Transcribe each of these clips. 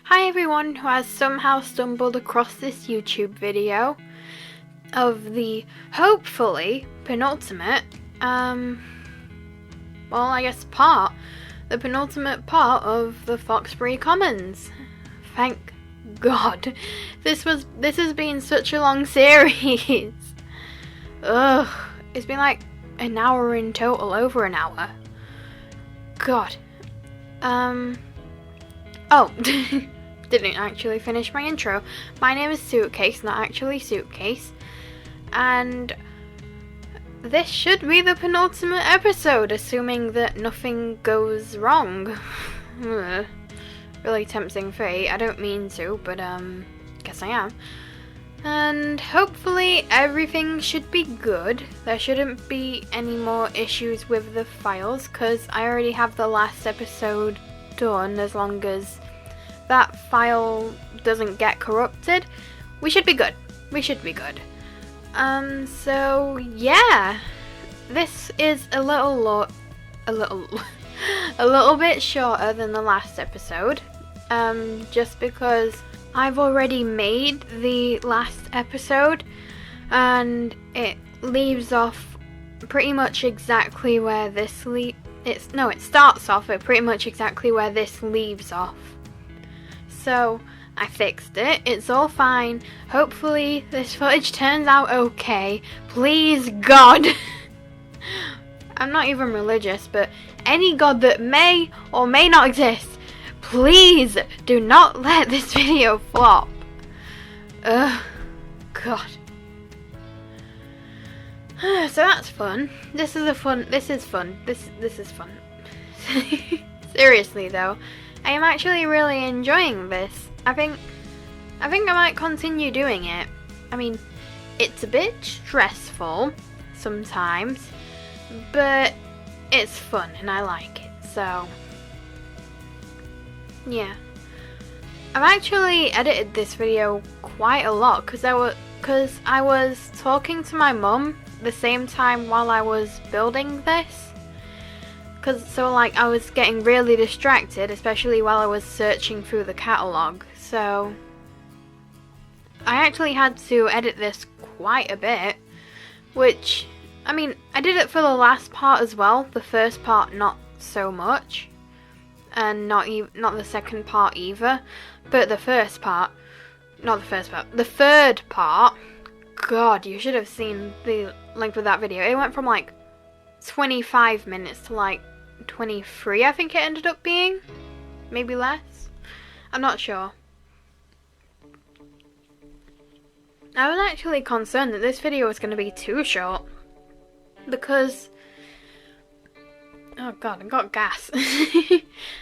Hi everyone who has somehow stumbled across this YouTube video of the, hopefully, penultimate, the penultimate part of the Foxbury Commons. Thank God. This has been such a long series. Ugh, it's been like an hour in total, over an hour. God. Didn't actually finish my intro. My name is Suitcase, not actually Suitcase. And this should be the penultimate episode, assuming that nothing goes wrong. Really tempting fate. I don't mean to, but guess I am. And hopefully everything should be good. There shouldn't be any more issues with the files, because I already have the last episode done. As long as that file doesn't get corrupted, we should be good. So yeah, this is a little bit shorter than the last episode, just because I've already made the last episode and it leaves off pretty much exactly where this it starts off at pretty much exactly where this leaves off. So I fixed it. It's all fine. Hopefully this footage turns out okay. Please, God. I'm not even religious, but any God that may or may not exist, please do not let this video flop. Ugh, God. So that's fun. This is fun. This is fun. Seriously though, I am actually really enjoying this. I think I might continue doing it. I mean, it's a bit stressful sometimes, but it's fun and I like it. So yeah, I've actually edited this video quite a lot because I was talking to my mum the same time while I was building this. I was getting really distracted, especially while I was searching through the catalogue. So I actually had to edit this quite a bit, which, I mean, I did it for the last part as well. The first part not so much, and not the second part either. But the third part, God, you should have seen the length of that video. It went from like 25 minutes to like 23, I think it ended up being. Maybe less. I'm not sure. I was actually concerned that this video was going to be too short. Because, oh God, I got gas.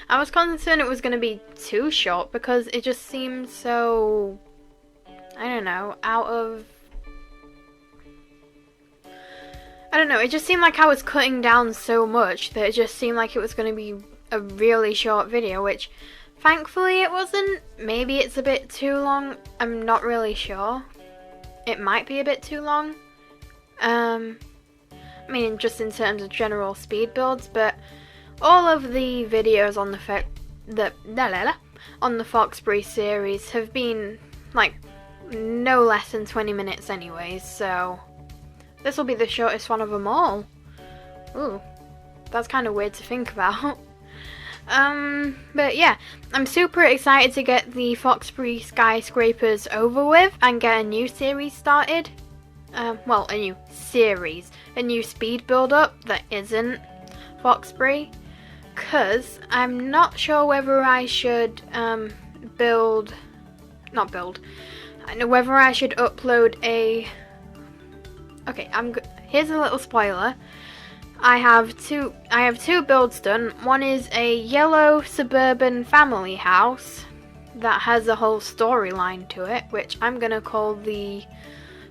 I was concerned it was going to be too short because it just seemed so, I don't know, it just seemed like I was cutting down so much that it just seemed like it was going to be a really short video, which thankfully it wasn't. Maybe it's a bit too long. I'm not really sure. It might be a bit too long. I mean, just in terms of general speed builds, but all of the videos on the Foxbury series have been like no less than 20 minutes anyways, so this will be the shortest one of them all. Ooh, that's kind of weird to think about. But yeah, I'm super excited to get the Foxbury Skyscrapers over with and get a new series started. A new series. A new speed build up that isn't Foxbury. Because I'm not sure whether I should, whether I should upload a... Okay, here's a little spoiler. I have two builds done. One is a yellow suburban family house that has a whole storyline to it, which I'm gonna call the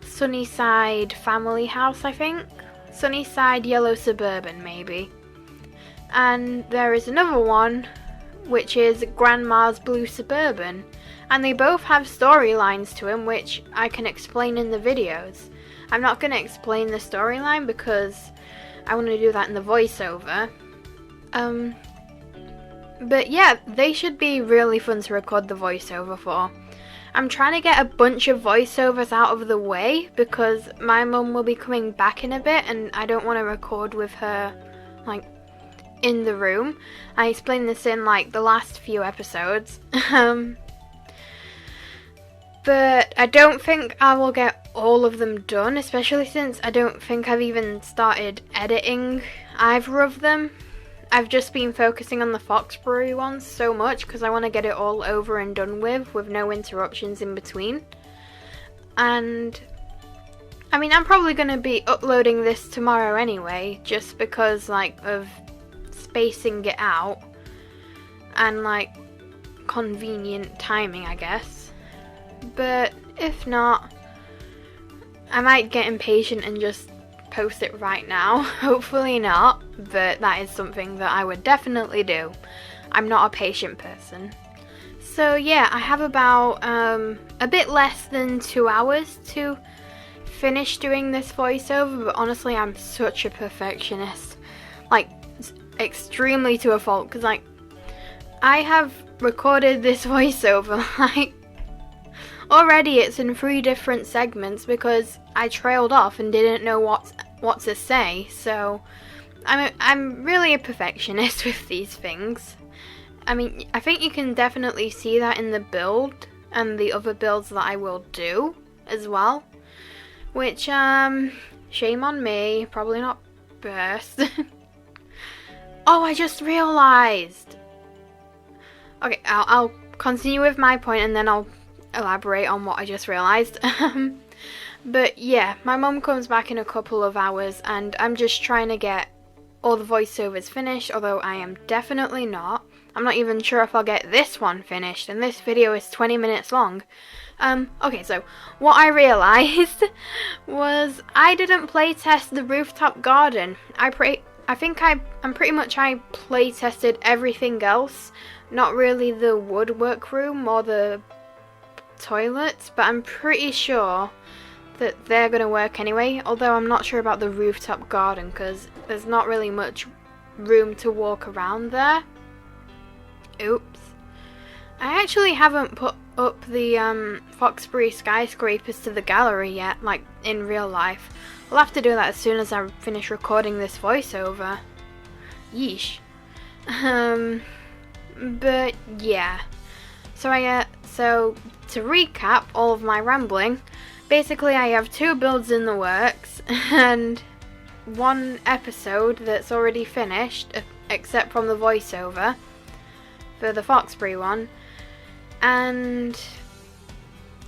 Sunnyside family house, I think. Sunnyside yellow suburban, maybe. And there is another one, which is Grandma's blue suburban. And they both have storylines to them, which I can explain in the videos. I'm not going to explain the storyline because I want to do that in the voiceover. But yeah, they should be really fun to record the voiceover for. I'm trying to get a bunch of voiceovers out of the way because my mum will be coming back in a bit and I don't want to record with her like in the room. I explained this in like the last few episodes. But I don't think I will get all of them done, especially since I don't think I've even started editing either of them. I've just been focusing on the Foxbury ones so much because I want to get it all over and done with no interruptions in between. And I mean, I'm probably going to be uploading this tomorrow anyway, just because like of spacing it out and like convenient timing, I guess. But if not, I might get impatient and just post it right now. Hopefully not, but that is something that I would definitely do. I'm not a patient person. So yeah, I have about a bit less than 2 hours to finish doing this voiceover, but honestly I'm such a perfectionist, like extremely to a fault, because like I have recorded this voiceover like already it's in 3 different segments because I trailed off and didn't know what to say. So I'm really a perfectionist with these things. I mean, I think you can definitely see that in the build and the other builds that I will do as well. Which shame on me, probably not best. Oh, I just realized. Okay, I'll continue with my point and then I'll elaborate on what I just realized. But yeah, my mum comes back in a couple of hours and I'm just trying to get all the voiceovers finished, although I am definitely not. I'm not even sure if I'll get this one finished, and this video is 20 minutes long. Okay, so what I realized was I didn't play test the rooftop garden. I'm pretty much I play tested everything else, not really the woodwork room or the toilets, but I'm pretty sure that they're going to work anyway, although I'm not sure about the rooftop garden because there's not really much room to walk around there. Oops. I actually haven't put up the Foxbury Skyscrapers to the gallery yet, like in real life. I'll have to do that as soon as I finish recording this voiceover. Yeesh. But yeah. So to recap all of my rambling, basically I have 2 builds in the works and 1 episode that's already finished, except from the voiceover for the Foxbury one, and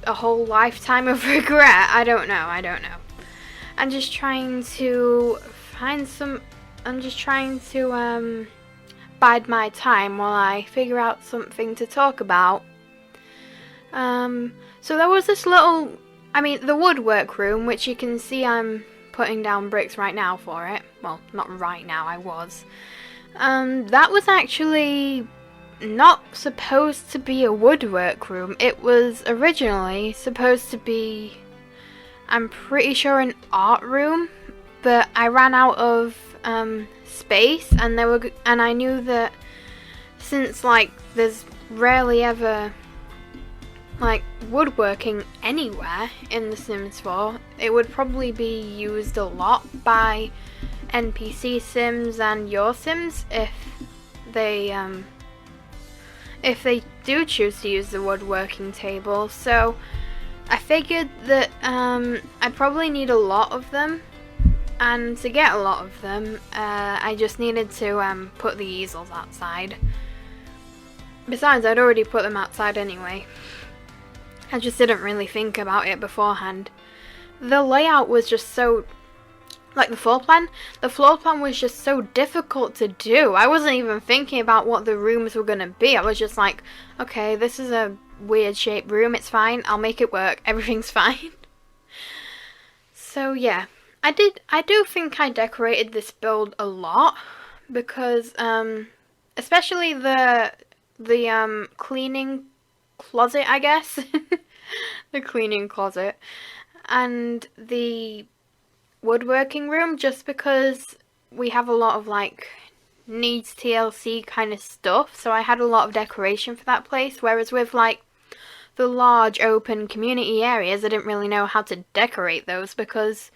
a whole lifetime of regret. I don't know. I'm just trying to bide my time while I figure out something to talk about. So there was this little, the woodwork room, which you can see I'm putting down bricks right now for it. Well, not right now, I was. That was actually not supposed to be a woodwork room. It was originally supposed to be, I'm pretty sure, an art room, but I ran out of space, and I knew that since like there's rarely ever like woodworking anywhere in The Sims 4, it would probably be used a lot by NPC Sims and your Sims if they do choose to use the woodworking table. So I figured that I'd probably need a lot of them, and to get a lot of them I just needed to put the easels outside. Besides, I'd already put them outside anyway. I just didn't really think about it beforehand. The layout was just so, like the floor plan was just so difficult to do. I wasn't even thinking about what the rooms were gonna be. I was just like, okay, this is a weird shaped room, it's fine, I'll make it work, everything's fine. So yeah, I do think I decorated this build a lot, because especially the cleaning closet, I guess. The cleaning closet and the woodworking room, just because we have a lot of like needs TLC kind of stuff, so I had a lot of decoration for that place, whereas with like the large open community areas, I didn't really know how to decorate those because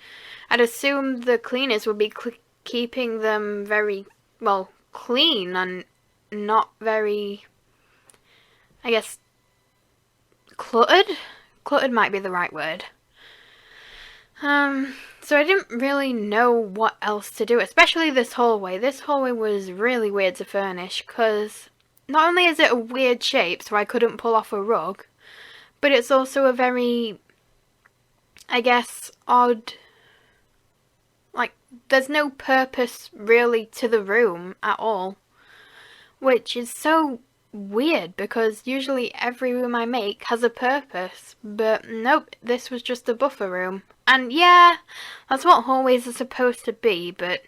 I'd assume the cleaners would be keeping them very, well, clean and not very, I guess, cluttered? Cluttered might be the right word. So I didn't really know what else to do, especially this hallway. This hallway was really weird to furnish because not only is it a weird shape, so I couldn't pull off a rug, but it's also a very, I guess, odd, like, there's no purpose really to the room at all, which is so weird because usually every room I make has a purpose, but nope, this was just a buffer room. And yeah, that's what hallways are supposed to be, but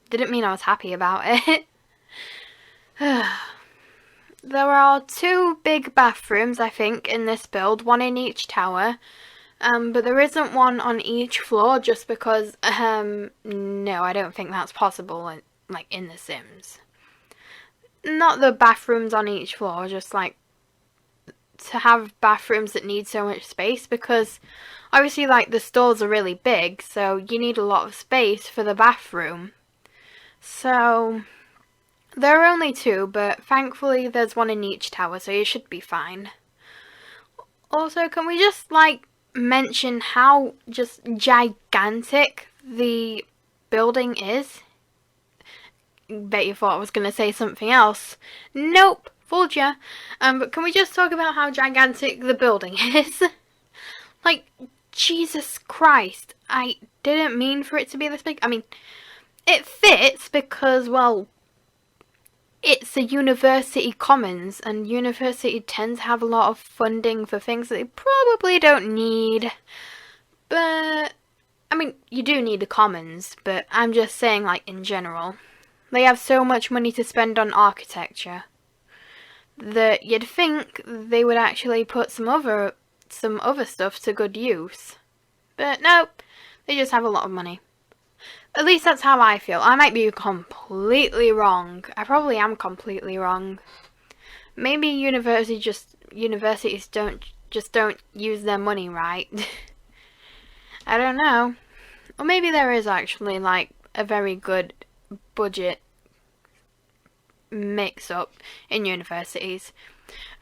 didn't mean I was happy about it. There are 2 big bathrooms, I think, in this build, 1 in each tower, but there isn't one on each floor just because, no, I don't think that's possible, like, in The Sims. Not the bathrooms on each floor, just, like, to have bathrooms that need so much space, because obviously, like, the stalls are really big, so you need a lot of space for the bathroom. So there are only 2, but thankfully there's 1 in each tower, so you should be fine. Also, can we just, like, mention how just gigantic the building is? Bet you thought I was going to say something else. Nope, fooled ya. But can we just talk about how gigantic the building is? Like, Jesus Christ, I didn't mean for it to be this big. I mean, it fits because, well, it's a university commons, and university tends to have a lot of funding for things that they probably don't need. But, I mean, you do need the commons, but I'm just saying, like, in general. They have so much money to spend on architecture that you'd think they would actually put some other stuff to good use. But nope, they just have a lot of money. At least that's how I feel. I might be completely wrong. I probably am completely wrong. Maybe universities don't use their money right. I don't know. Or maybe there is actually like a very good budget mix-up in universities.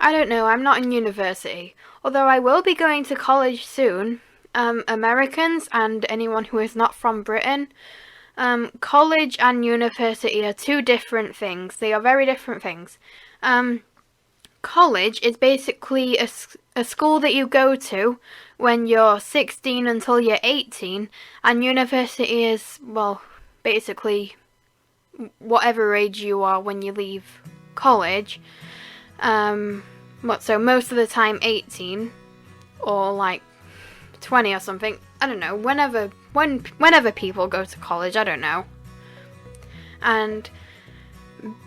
I don't know, I'm not in university. Although I will be going to college soon. Americans and anyone who is not from Britain, college and university are 2 different things. They are very different things. College is basically a school that you go to when you're 16 until you're 18, and university is, well, basically whatever age you are when you leave college. So most of the time 18 or like 20 or something. I don't know, whenever people go to college, I don't know. And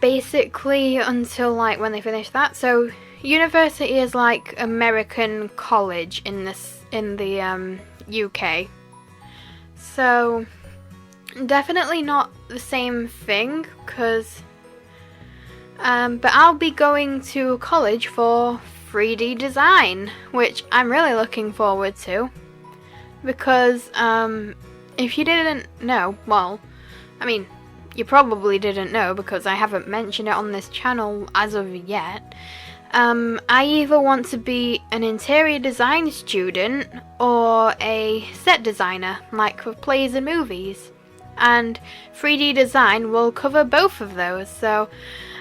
basically until like when they finish that. So university is like American college in the UK. So definitely not the same thing, because but I'll be going to college for 3D design, which I'm really looking forward to, because if you didn't know, well, I mean, you probably didn't know because I haven't mentioned it on this channel as of yet. I either want to be an interior design student or a set designer, like for plays and movies. And 3D design will cover both of those, so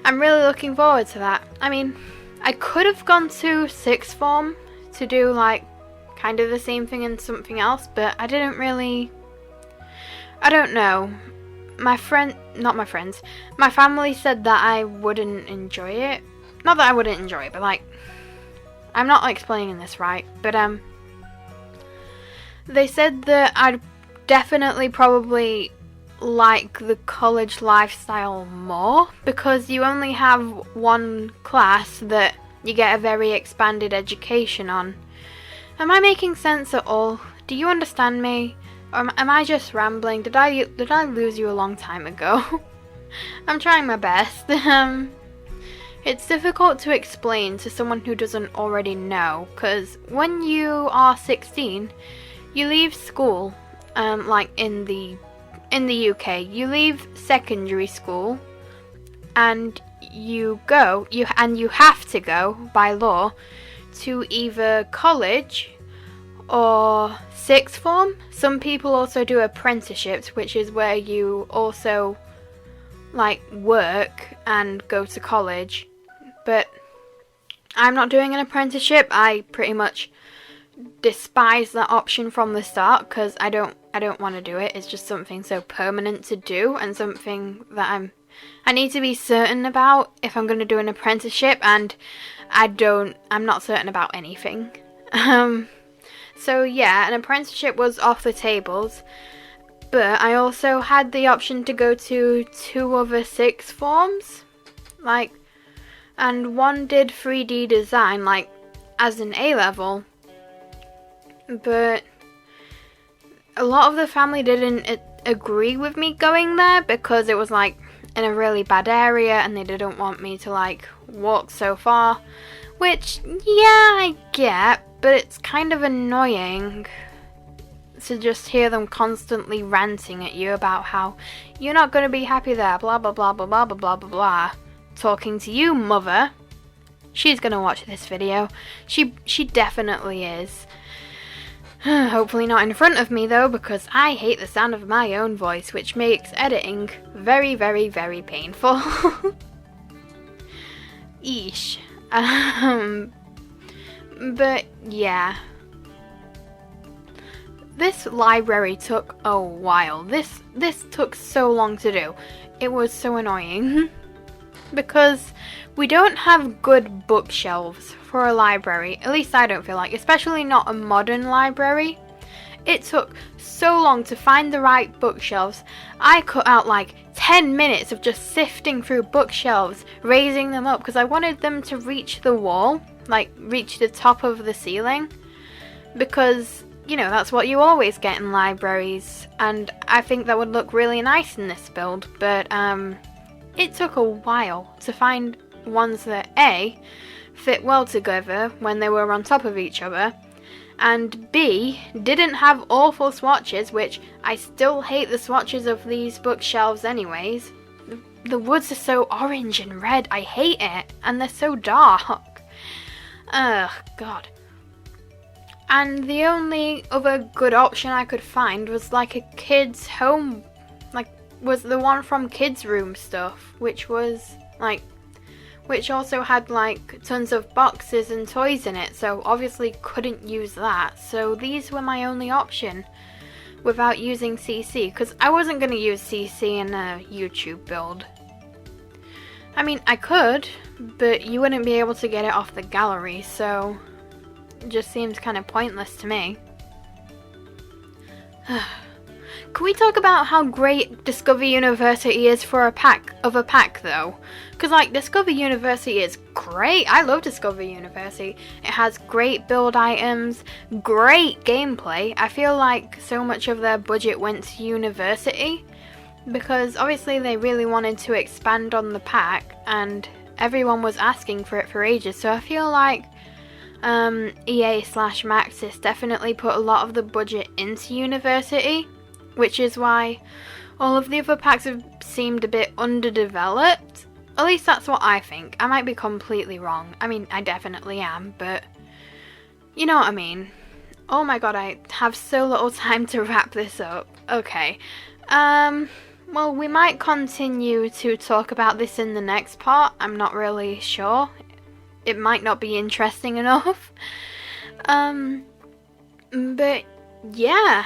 I'm really looking forward to that. I mean, I could have gone to sixth form to do like kind of the same thing and something else, but I didn't really, I don't know. My family said that I wouldn't enjoy it. Not that I wouldn't enjoy it, but like, I'm not explaining this right, but they said that I'd definitely probably like the college lifestyle more, because you only have one class that you get a very expanded education on. Am I making sense at all? Do you understand me? Or am I just rambling? Did I lose you a long time ago? I'm trying my best. It's difficult to explain to someone who doesn't already know, because when you are 16, you leave school, like in the UK, you leave secondary school, and you have to go by law to either college or sixth form. Some people also do apprenticeships, which is where you also like work and go to college. But I'm not doing an apprenticeship. I pretty much despise that option from the start because I don't want to do it. It's just something so permanent to do and something that I need to be certain about if I'm going to do an apprenticeship, and I'm not certain about anything. So yeah, an apprenticeship was off the tables, but I also had the option to go to 2 other sixth forms, and one did 3D design, as an A-level, but a lot of the family didn't agree with me going there because it was in a really bad area and they didn't want me to walk so far, which yeah, I get, but it's kind of annoying to just hear them constantly ranting at you about how you're not going to be happy there, blah blah blah blah blah blah blah blah blah. Talking to you, mother. She's going to watch this video. She definitely is. Hopefully not in front of me though, because I hate the sound of my own voice, which makes editing very, very, very painful. Eesh. But yeah. This library took a while. This took so long to do. It was so annoying. Because we don't have good bookshelves for a library. At least I don't feel like, especially not a modern library. It took so long to find the right bookshelves. I cut out 10 minutes of just sifting through bookshelves, raising them up, because I wanted them to reach the wall, reach the top of the ceiling. Because, that's what you always get in libraries. And I think that would look really nice in this build. But, it took a while to find ones that A, fit well together when they were on top of each other, and B, didn't have awful swatches, which I still hate the swatches of these bookshelves anyways. The woods are so orange and red, I hate it, and they're so dark. Ugh, God. And the only other good option I could find was a kid's home, was the one from Kids Room Stuff, which was which also had tons of boxes and toys in it, so obviously couldn't use that. So these were my only option without using CC, because I wasn't going to use CC in a YouTube build. I mean, I could, but you wouldn't be able to get it off the gallery, so it just seems kind of pointless to me. Can we talk about how great Discover University is for a pack though? Because Discover University is great. I love Discover University. It has great build items, great gameplay. I feel like so much of their budget went to university because obviously they really wanted to expand on the pack and everyone was asking for it for ages. So I feel like EA/Maxis definitely put a lot of the budget into university, which is why all of the other packs have seemed a bit underdeveloped. At least that's what I think. I might be completely wrong. I mean, I definitely am, but you know what I mean. Oh my god, I have so little time to wrap this up. Okay. Well, we might continue to talk about this in the next part. I'm not really sure. It might not be interesting enough. But yeah.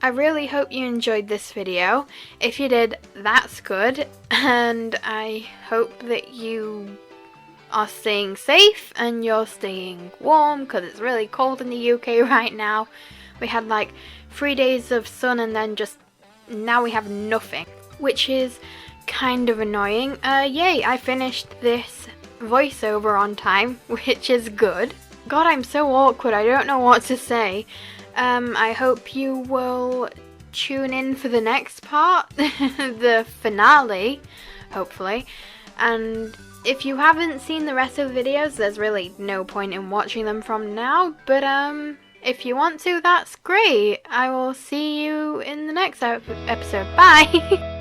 I really hope you enjoyed this video. If you did, that's good, and I hope that you are staying safe and you're staying warm because it's really cold in the UK right now. We had 3 days of sun and then now we have nothing, which is kind of annoying. Yay, I finished this voiceover on time, which is good. God, I'm so awkward, I don't know what to say. I hope you will tune in for the next part, the finale hopefully. And if you haven't seen the rest of the videos, there's really no point in watching them from now, but if you want to, that's great. I will see you in the next episode. Bye!